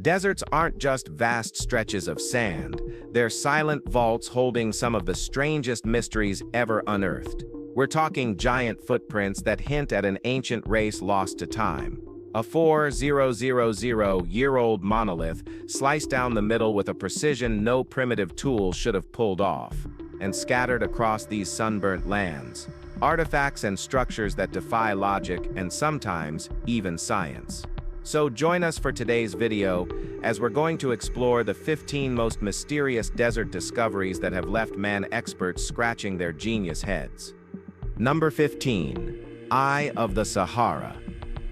Deserts aren't just vast stretches of sand, they're silent vaults holding some of the strangest mysteries ever unearthed. We're talking giant footprints that hint at an ancient race lost to time. A 4,000-year-old monolith sliced down the middle with a precision no primitive tool should have pulled off, and scattered across these sunburnt lands. Artifacts and structures that defy logic and sometimes even science. So join us for today's video as we're going to explore the 15 most mysterious desert discoveries that have left man experts scratching their genius heads. Number 15. Eye of the Sahara.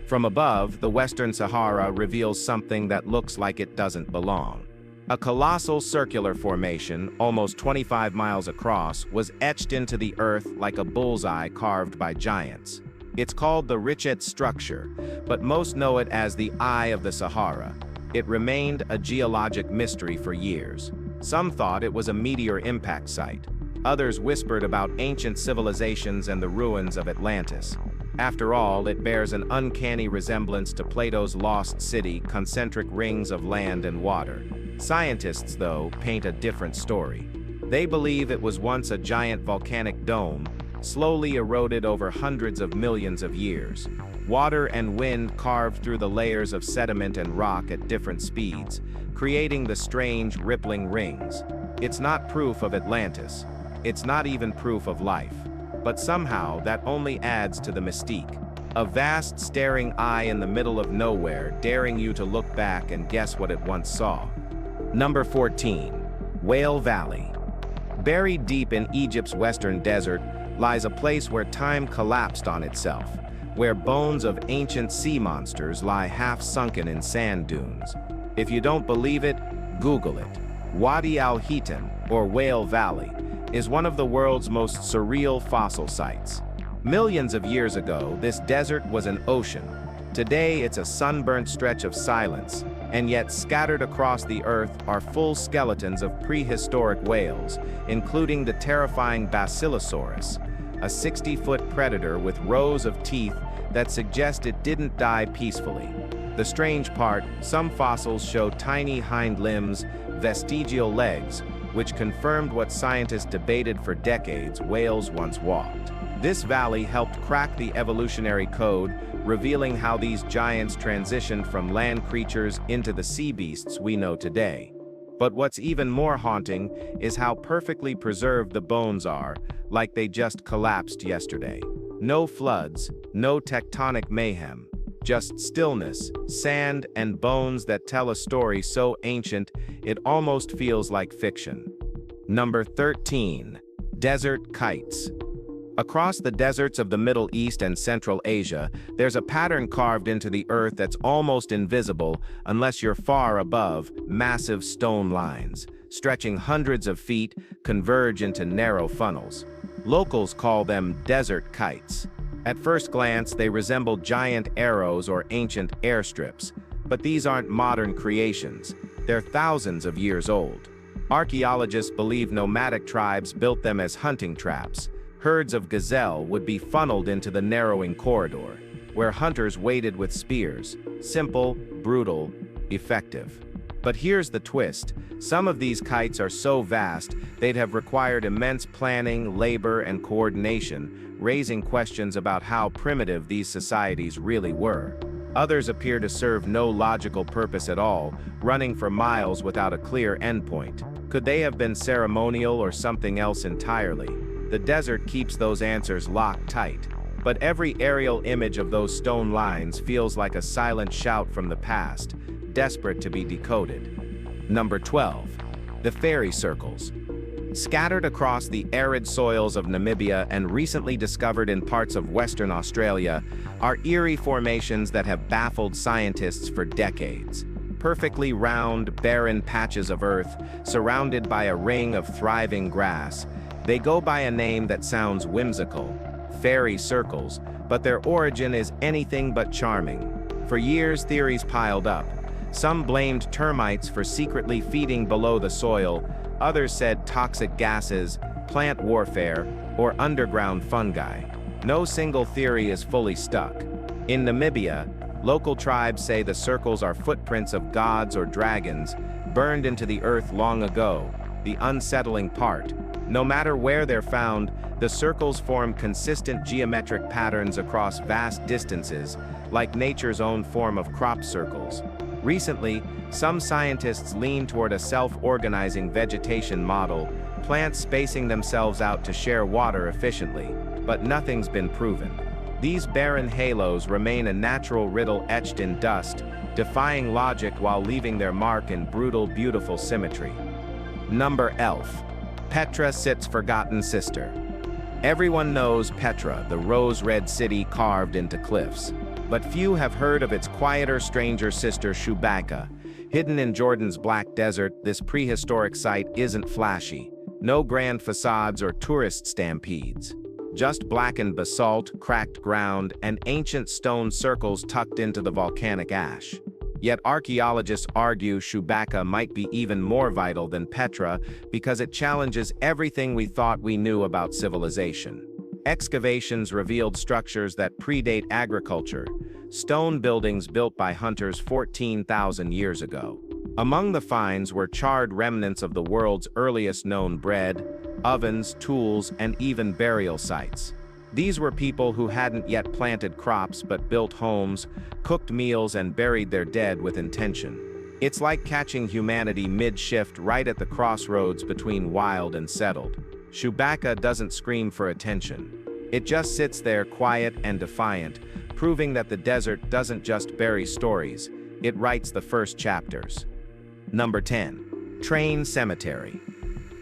From above, the Western Sahara reveals something that looks like it doesn't belong. A colossal circular formation, almost 25 miles across, was etched into the earth like a bullseye carved by giants. It's called the Richet structure, but most know it as the Eye of the Sahara. It remained a geologic mystery for years. Some thought it was a meteor impact site. Others whispered about ancient civilizations and the ruins of Atlantis. After all, it bears an uncanny resemblance to Plato's lost city, concentric rings of land and water. Scientists, though, paint a different story. They believe it was once a giant volcanic dome, slowly eroded over hundreds of millions of years. Water and wind carved through the layers of sediment and rock at different speeds, creating the strange rippling rings. It's not proof of Atlantis. It's not even proof of life. But somehow that only adds to the mystique. A vast staring eye in the middle of nowhere, daring you to look back and guess what it once saw. Number 14. Whale Valley. Buried deep in Egypt's western desert lies a place where time collapsed on itself, where bones of ancient sea monsters lie half-sunken in sand dunes. If you don't believe it, Google it. Wadi al-Hitan, or Whale Valley, is one of the world's most surreal fossil sites. Millions of years ago, this desert was an ocean. Today, it's a sunburnt stretch of silence, and yet scattered across the earth are full skeletons of prehistoric whales, including the terrifying Basilosaurus, a 60-foot predator with rows of teeth that suggest it didn't die peacefully. The strange part, some fossils show tiny hind limbs, vestigial legs, which confirmed what scientists debated for decades whales once walked. This valley helped crack the evolutionary code, revealing how these giants transitioned from land creatures into the sea beasts we know today. But what's even more haunting is how perfectly preserved the bones are, like they just collapsed yesterday. No floods, no tectonic mayhem, just stillness, sand, and bones that tell a story so ancient it almost feels like fiction. Number 13. Desert kites. Across the deserts of the Middle East and Central Asia, there's a pattern carved into the earth that's almost invisible unless you're far above. Massive stone lines, stretching hundreds of feet, converge into narrow funnels. Locals call them desert kites. At first glance, they resemble giant arrows or ancient airstrips, but these aren't modern creations. They're thousands of years old. Archaeologists believe nomadic tribes built them as hunting traps. Herds of gazelle would be funneled into the narrowing corridor, where hunters waited with spears. Simple, brutal, effective. But here's the twist. Some of these kites are so vast, they'd have required immense planning, labor, and coordination, raising questions about how primitive these societies really were. Others appear to serve no logical purpose at all, running for miles without a clear endpoint. Could they have been ceremonial or something else entirely? The desert keeps those answers locked tight, but every aerial image of those stone lines feels like a silent shout from the past, desperate to be decoded. Number 12. The fairy circles. Scattered across the arid soils of Namibia and recently discovered in parts of Western Australia are eerie formations that have baffled scientists for decades. Perfectly round, barren patches of earth, surrounded by a ring of thriving grass. They go by a name that sounds whimsical, fairy circles, but their origin is anything but charming. For years, theories piled up. Some blamed termites for secretly feeding below the soil, others said toxic gases, plant warfare, or underground fungi. No single theory is fully stuck. In Namibia, Local tribes say the circles are footprints of gods or dragons, burned into the earth long ago. The unsettling part: no matter where they're found, the circles form consistent geometric patterns across vast distances, like nature's own form of crop circles. Recently, some scientists lean toward a self-organizing vegetation model, plants spacing themselves out to share water efficiently, but nothing's been proven. These barren halos remain a natural riddle etched in dust, defying logic while leaving their mark in brutal, beautiful symmetry. Number Elf. Petra sits forgotten sister. Everyone knows Petra, the rose-red city carved into cliffs. But few have heard of its quieter, stranger sister Chewbacca. Hidden in Jordan's Black Desert, this prehistoric site isn't flashy. No grand facades or tourist stampedes. Just blackened basalt, cracked ground, and ancient stone circles tucked into the volcanic ash. Yet archaeologists argue Chewbacca might be even more vital than Petra because it challenges everything we thought we knew about civilization. Excavations revealed structures that predate agriculture, stone buildings built by hunters 14,000 years ago. Among the finds were charred remnants of the world's earliest known bread, ovens, tools, and even burial sites. These were people who hadn't yet planted crops but built homes, cooked meals, and buried their dead with intention. It's like catching humanity mid-shift right at the crossroads between wild and settled. Chewbacca doesn't scream for attention. It just sits there quiet and defiant, proving that the desert doesn't just bury stories, it writes the first chapters. Number 10. Train Cemetery.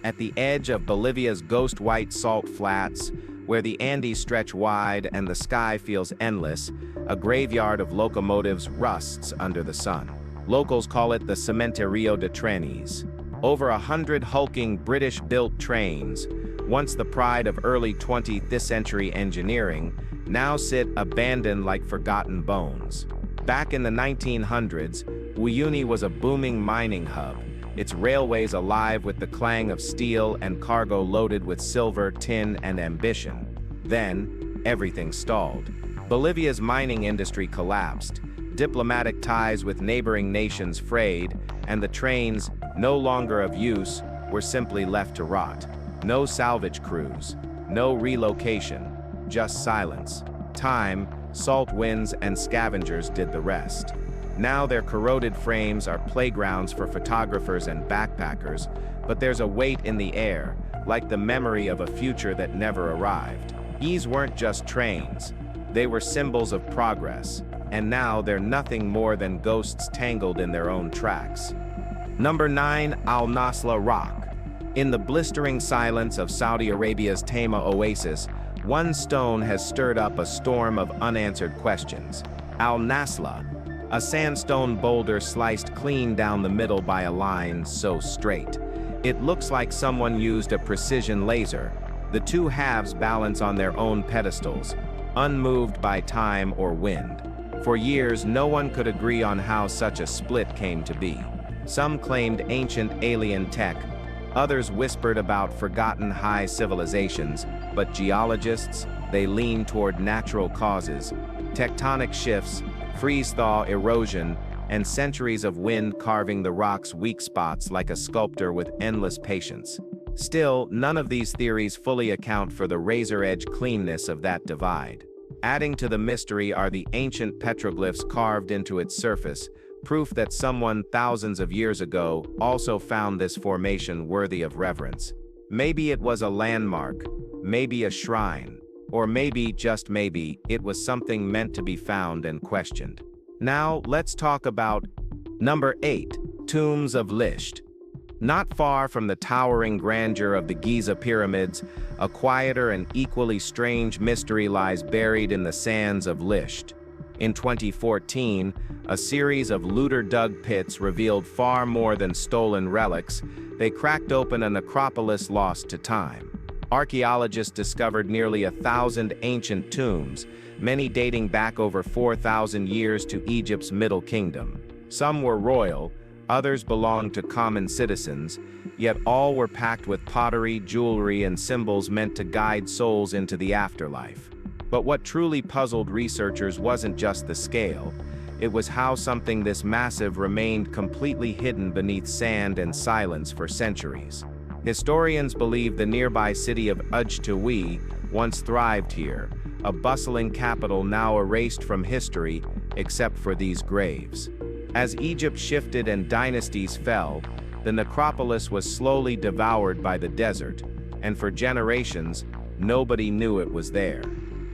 At the edge of Bolivia's ghost-white salt flats, where the Andes stretch wide and the sky feels endless, a graveyard of locomotives rusts under the sun. Locals call it the Cementerio de Trenes. Over 100 hulking British-built trains, once the pride of early 20th century engineering, now sit abandoned like forgotten bones. Back in the 1900s, Uyuni was a booming mining hub, its railways alive with the clang of steel and cargo loaded with silver, tin, and ambition. Then, everything stalled. Bolivia's mining industry collapsed, diplomatic ties with neighboring nations frayed, and the trains, no longer of use, were simply left to rot. No salvage crews, no relocation, just silence. Time, salt winds, and scavengers did the rest. Now their corroded frames are playgrounds for photographers and backpackers, but there's a weight in the air, like the memory of a future that never arrived. These weren't just trains, they were symbols of progress, and now they're nothing more than ghosts tangled in their own tracks. Number 9. Al Nasla Rock. In the blistering silence of Saudi Arabia's Taima oasis, one stone has stirred up a storm of unanswered questions. Al Nasla, a sandstone boulder sliced clean down the middle by a line so straight. It looks like someone used a precision laser. The two halves balance on their own pedestals, unmoved by time or wind. For years, no one could agree on how such a split came to be. Some claimed ancient alien tech, others whispered about forgotten high civilizations, but geologists, they lean toward natural causes, tectonic shifts, freeze-thaw erosion, and centuries of wind carving the rock's weak spots like a sculptor with endless patience. Still, none of these theories fully account for the razor-edge cleanness of that divide. Adding to the mystery are the ancient petroglyphs carved into its surface, proof that someone thousands of years ago also found this formation worthy of reverence. Maybe it was a landmark, maybe a shrine, or maybe, just maybe, it was something meant to be found and questioned. Now, let's talk about number 8, Tombs of Lisht. Not far from the towering grandeur of the Giza pyramids, a quieter and equally strange mystery lies buried in the sands of Lisht. In 2014, a series of looter-dug pits revealed far more than stolen relics. They cracked open a necropolis lost to time. Archaeologists discovered nearly 1,000 ancient tombs, many dating back over 4,000 years to Egypt's Middle Kingdom. Some were royal, others belonged to common citizens, yet all were packed with pottery, jewelry, and symbols meant to guide souls into the afterlife. But what truly puzzled researchers wasn't just the scale, It was how something this massive remained completely hidden beneath sand and silence for centuries. Historians believe the nearby city of Ujtawi once thrived here, a bustling capital now erased from history except for these graves. As Egypt shifted and dynasties fell, the necropolis was slowly devoured by the desert, and for generations, nobody knew it was there.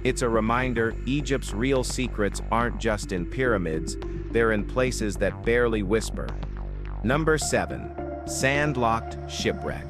It's a reminder Egypt's real secrets aren't just in pyramids, they're in places that barely whisper. Number 7. Sand-locked shipwreck.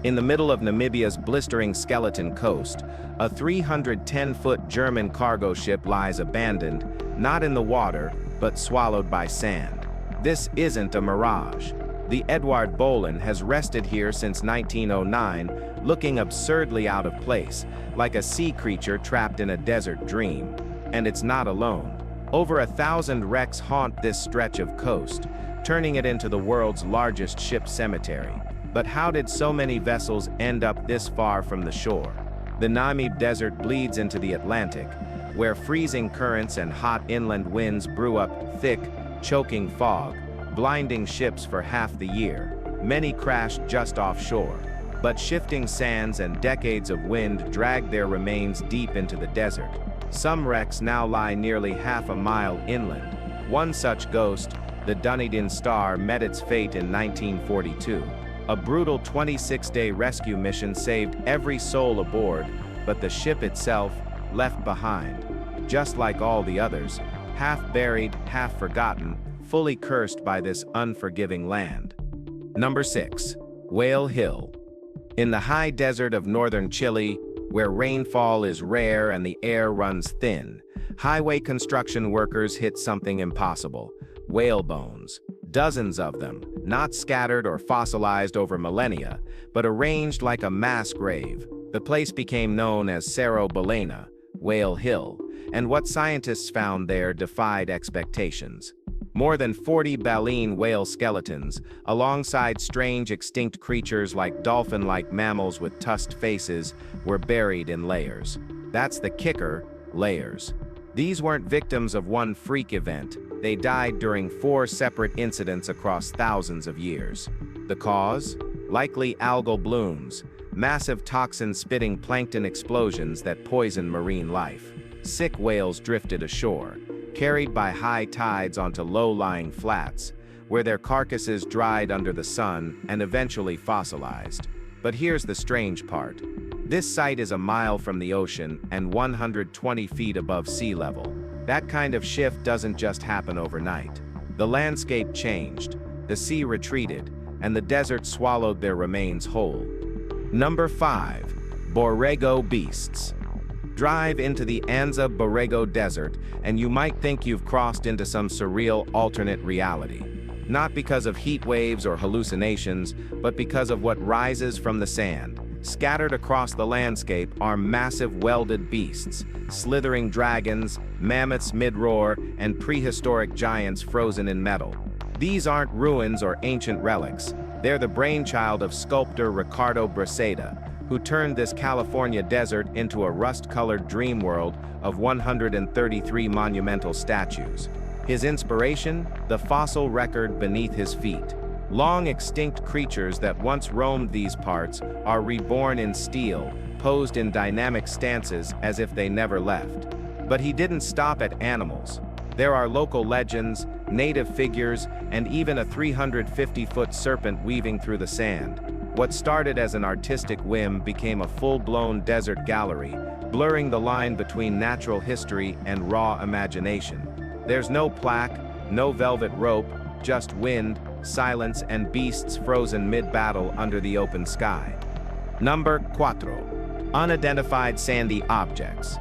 In the middle of Namibia's blistering skeleton coast, a 310-foot German cargo ship lies abandoned, not in the water, but swallowed by sand. This isn't a mirage. The Edward Bolen has rested here since 1909, looking absurdly out of place, like a sea creature trapped in a desert dream. And it's not alone. Over 1,000 wrecks haunt this stretch of coast, turning it into the world's largest ship cemetery. But how did so many vessels end up this far from the shore? The Namib Desert bleeds into the Atlantic, where freezing currents and hot inland winds brew up thick, choking fog, blinding ships for half the year. Many crashed just offshore, but shifting sands and decades of wind dragged their remains deep into the desert. Some wrecks now lie nearly half a mile inland. One such ghost, the Dunedin Star, met its fate in 1942. A brutal 26-day rescue mission saved every soul aboard, but the ship itself left behind. Just like all the others, half buried, half forgotten, fully cursed by this unforgiving land. Number 6. Whale Hill. In the high desert of northern Chile, where rainfall is rare and the air runs thin, highway construction workers hit something impossible: whale bones. Dozens of them, not scattered or fossilized over millennia, but arranged like a mass grave. The place became known as Cerro Balena, Whale Hill, and what scientists found there defied expectations. More than 40 baleen whale skeletons, alongside strange extinct creatures like dolphin-like mammals with tusked faces, were buried in layers. That's the kicker: layers. These weren't victims of one freak event. They died during 4 separate incidents across thousands of years. The cause? Likely algal blooms, massive toxin-spitting plankton explosions that poison marine life. Sick whales drifted ashore, carried by high tides onto low-lying flats, where their carcasses dried under the sun and eventually fossilized. But here's the strange part. This site is a mile from the ocean and 120 feet above sea level. That kind of shift doesn't just happen overnight. The landscape changed, the sea retreated, and the desert swallowed their remains whole. Number 5. Borrego Beasts. Drive into the Anza Borrego Desert, and you might think you've crossed into some surreal alternate reality. Not because of heat waves or hallucinations, but because of what rises from the sand. Scattered across the landscape are massive welded beasts, slithering dragons, mammoths mid-roar, and prehistoric giants frozen in metal. These aren't ruins or ancient relics. They're the brainchild of sculptor Ricardo Braceda, who turned this California desert into a rust-colored dream world of 133 monumental statues. His inspiration? The fossil record beneath his feet. Long-extinct creatures that once roamed these parts are reborn in steel, posed in dynamic stances as if they never left. But he didn't stop at animals. There are local legends, native figures, and even a 350-foot serpent weaving through the sand. What started as an artistic whim became a full-blown desert gallery, blurring the line between natural history and raw imagination. There's no plaque, no velvet rope, just wind, silence, and beasts frozen mid-battle under the open sky. Number 4. Unidentified sandy objects.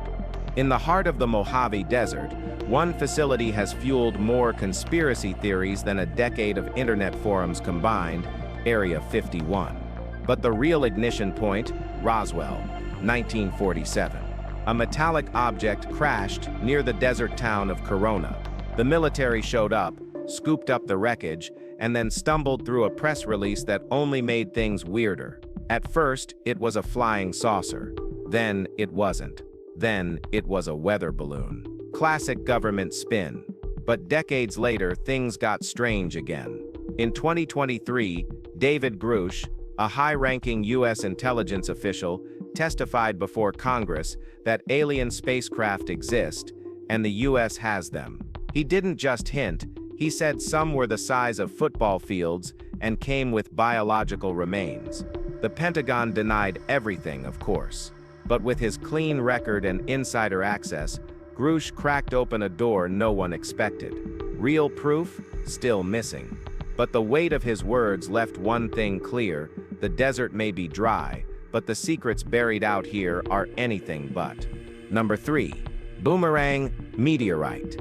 In the heart of the Mojave Desert, one facility has fueled more conspiracy theories than a decade of internet forums combined: Area 51. But the real ignition point: Roswell, 1947. A metallic object crashed near the desert town of Corona. The military showed up, scooped up the wreckage, and then stumbled through a press release that only made things weirder. At first, it was a flying saucer. Then it wasn't. Then it was a weather balloon. Classic government spin. But decades later, things got strange again. In 2023, David Grush, a high-ranking U.S. intelligence official, testified before Congress that alien spacecraft exist, and the U.S. has them. He didn't just hint, he said some were the size of football fields and came with biological remains. The Pentagon denied everything, of course. But with his clean record and insider access, Grush cracked open a door no one expected. Real proof? Still missing. But the weight of his words left one thing clear: the desert may be dry, but the secrets buried out here are anything but. Number 3. Boomerang meteorite.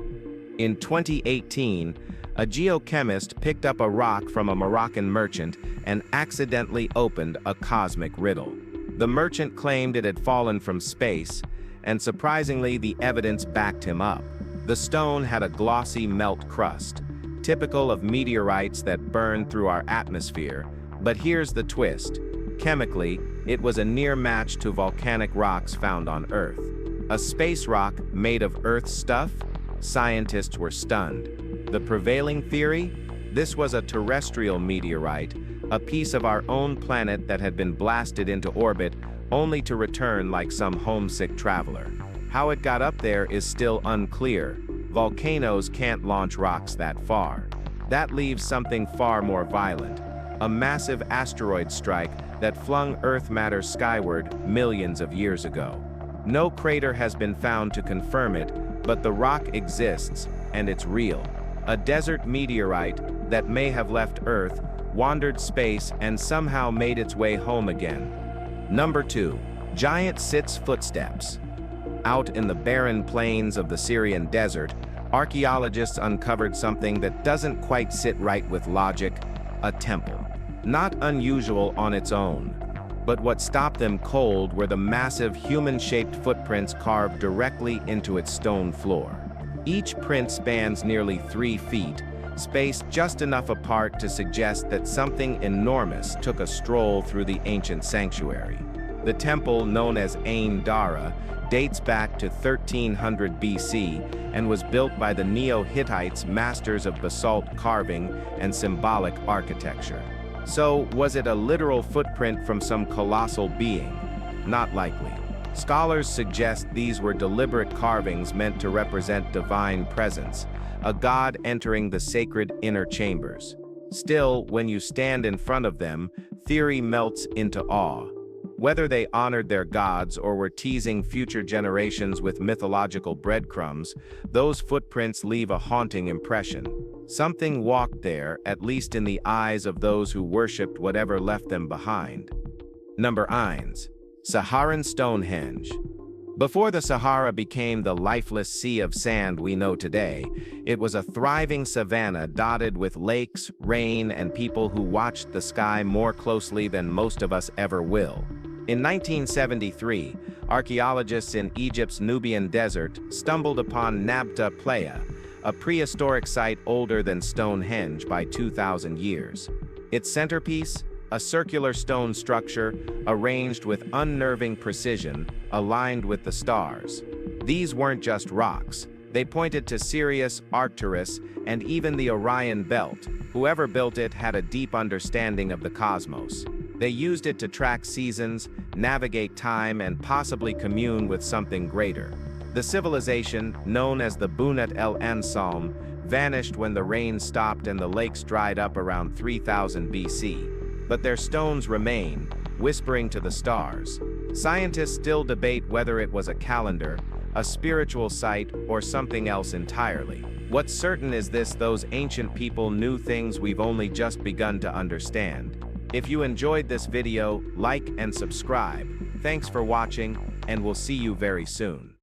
In 2018, a geochemist picked up a rock from a Moroccan merchant and accidentally opened a cosmic riddle. The merchant claimed it had fallen from space, and surprisingly, the evidence backed him up. The stone had a glossy melt crust, typical of meteorites that burn through our atmosphere. But here's the twist. Chemically, it was a near match to volcanic rocks found on Earth. A space rock made of Earth stuff? Scientists were stunned. The prevailing theory? This was a terrestrial meteorite, a piece of our own planet that had been blasted into orbit only to return like some homesick traveler. How it got up there is still unclear. Volcanoes can't launch rocks that far. That leaves something far more violent: a massive asteroid strike that flung Earth matter skyward millions of years ago. No crater has been found to confirm it, but the rock exists, and it's real. A desert meteorite that may have left Earth, wandered space, and somehow made its way home again. Number 2. Giant Sit's footsteps. Out in the barren plains of the Syrian desert, archaeologists uncovered something that doesn't quite sit right with logic: a temple. Not unusual on its own. But what stopped them cold were the massive human-shaped footprints carved directly into its stone floor. Each print spans nearly 3 feet, spaced just enough apart to suggest that something enormous took a stroll through the ancient sanctuary. The temple, known as Ain Dara, dates back to 1300 BC and was built by the Neo-Hittites, masters of basalt carving and symbolic architecture. So, was it a literal footprint from some colossal being? Not likely. Scholars suggest these were deliberate carvings meant to represent divine presence, a god entering the sacred inner chambers. Still, when you stand in front of them, theory melts into awe. Whether they honored their gods or were teasing future generations with mythological breadcrumbs, those footprints leave a haunting impression. Something walked there, at least in the eyes of those who worshipped whatever left them behind. Number 9. Saharan Stonehenge. Before the Sahara became the lifeless sea of sand we know today, it was a thriving savanna dotted with lakes, rain, and people who watched the sky more closely than most of us ever will. In 1973, archaeologists in Egypt's Nubian desert stumbled upon Nabta Playa, a prehistoric site older than Stonehenge by 2,000 years. Its centerpiece? A circular stone structure arranged with unnerving precision, aligned with the stars. These weren't just rocks. They pointed to Sirius, Arcturus, and even the Orion Belt. Whoever built it had a deep understanding of the cosmos. They used it to track seasons, navigate time, and possibly commune with something greater. The civilization, known as the Bunat el Ansalm, vanished when the rain stopped and the lakes dried up around 3000 BC. But their stones remain, whispering to the stars. Scientists still debate whether it was a calendar, a spiritual site, or something else entirely. What's certain is those ancient people knew things we've only just begun to understand. If you enjoyed this video, like and subscribe. Thanks for watching, and we'll see you very soon.